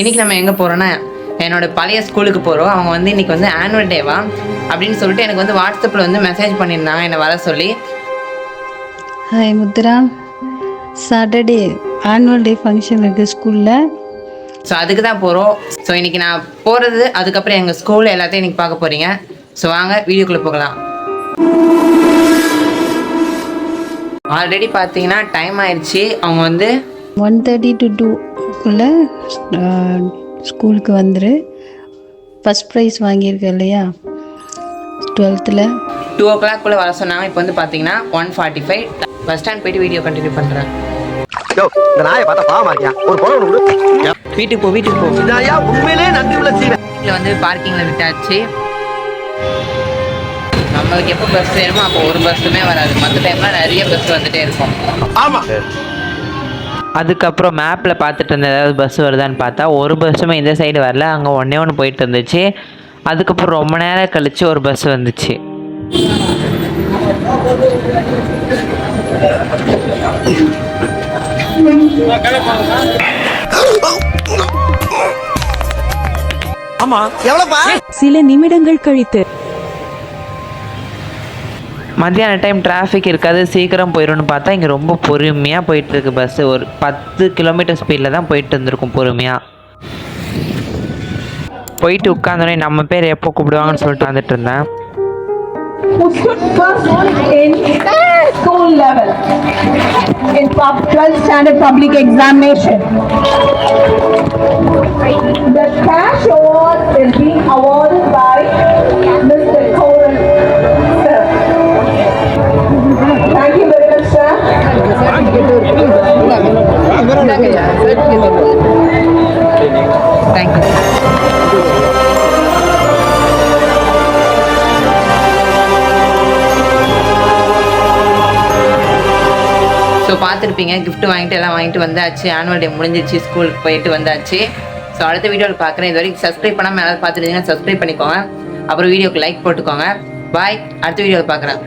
இன்றைக்கி நம்ம எங்கே போகிறோன்னா என்னோட பழைய ஸ்கூலுக்கு போகிறோம். அவங்க வந்து இன்றைக்கி வந்து ஆனுவல் டேவா அப்படின்னு சொல்லிட்டு எனக்கு வந்து வாட்ஸ்அப்பில் வந்து மெசேஜ் பண்ணியிருந்தாங்க என்னை வர சொல்லி. Hi Mudra, Saturday annual day function இருக்குது ஸ்கூலில். ஸோ அதுக்கு தான் போகிறோம். ஸோ இன்றைக்கி நான் போகிறது, அதுக்கப்புறம் எங்கள் ஸ்கூல் எல்லாத்தையும் இன்றைக்கி பார்க்க போகிறீங்க. ஸோ வாங்க வீடியோக்குள்ளே போகலாம். ஆல்ரெடி பார்த்தீங்கன்னா டைம் ஆயிடுச்சு. அவங்க வந்து 1:30 to 2 ஸ்கூலுக்கு வந்துரு. ஃபஸ்ட் ப்ரைஸ் வாங்கியிருக்க இல்லையா 12th 2 o'clock வர சொன்னாங்க. இப்போ வந்து பார்த்தீங்கன்னா 1:45. பஸ் ஸ்டாண்ட் போயிட்டு வீடியோ கண்டினியூ பண்ணுறேன். வீட்டுக்கு போ உண்மையிலே நன்றி உள்ள சீன. வீட்டில் வந்து பார்க்கிங்கில் விட்டாச்சு. நம்மளுக்கு எப்போ பஸ் வேணுமோ அப்போ ஒரு பஸ்ஸுமே வராது. மற்ற டைம்லாம் நிறைய பஸ் வந்துகிட்டே இருக்கும். ஆமாம். அதுக்கப்புறம் மேப்பில் பார்த்துட்டு இருந்த ஏதாவது பஸ் வருதான்னு பார்த்தா ஒரு பஸ்ஸுமே இந்த சைடு வரல. அங்கே ஒன்று போயிட்டு இருந்துச்சு. அதுக்கப்புறம் ரொம்ப நேரம் கழித்து ஒரு பஸ் வந்துச்சு. ஆமா, எவ்வளவுப்பா? சில நிமிடங்கள் கழித்து மத்தியான டைம் டிராஃபிக் இருக்காது, சீக்கிரம் போயிடும்னு பார்த்தா இங்கே ரொம்ப பொறுமையாக போயிட்டுருக்கு பஸ்ஸு. ஒரு 10 கிலோமீட்டர் ஸ்பீடில் தான் போயிட்டு இருந்திருக்கும் பொறுமையாக. போயிட்டு உட்காந்தோடனே நம்ம பேர் எப்போ கூப்பிடுவாங்கன்னு சொல்லிட்டு வந்துட்டு இருந்தேன். Who stood first in school level in 12th standard public examination. The cash award is being awarded by Mr. Koran, sir. Thank you very much, sir. Thank you. So பார்த்துருப்பீங்க, கிஃப்ட் வாங்கிட்டு எல்லாம் வாங்கிட்டு வந்தாச்சு. ஆனுவல் டே முடிஞ்சிச்சு, ஸ்கூலுக்கு போயிட்டு வந்தாச்சு. So அடுத்த வீடியோவில் பார்க்குறேன். இது வரைக்கும் சப்ஸ்கிரைப் பண்ணாமல் யாராவது பார்த்துருந்தீங்கன்னா சப்ஸ்கிரைப் பண்ணிக்கோங்க. அப்புறம் வீடியோக்கு லைக் போட்டுக்கோங்க. பாய், அடுத்த வீடியோவில் பார்க்குறேன்.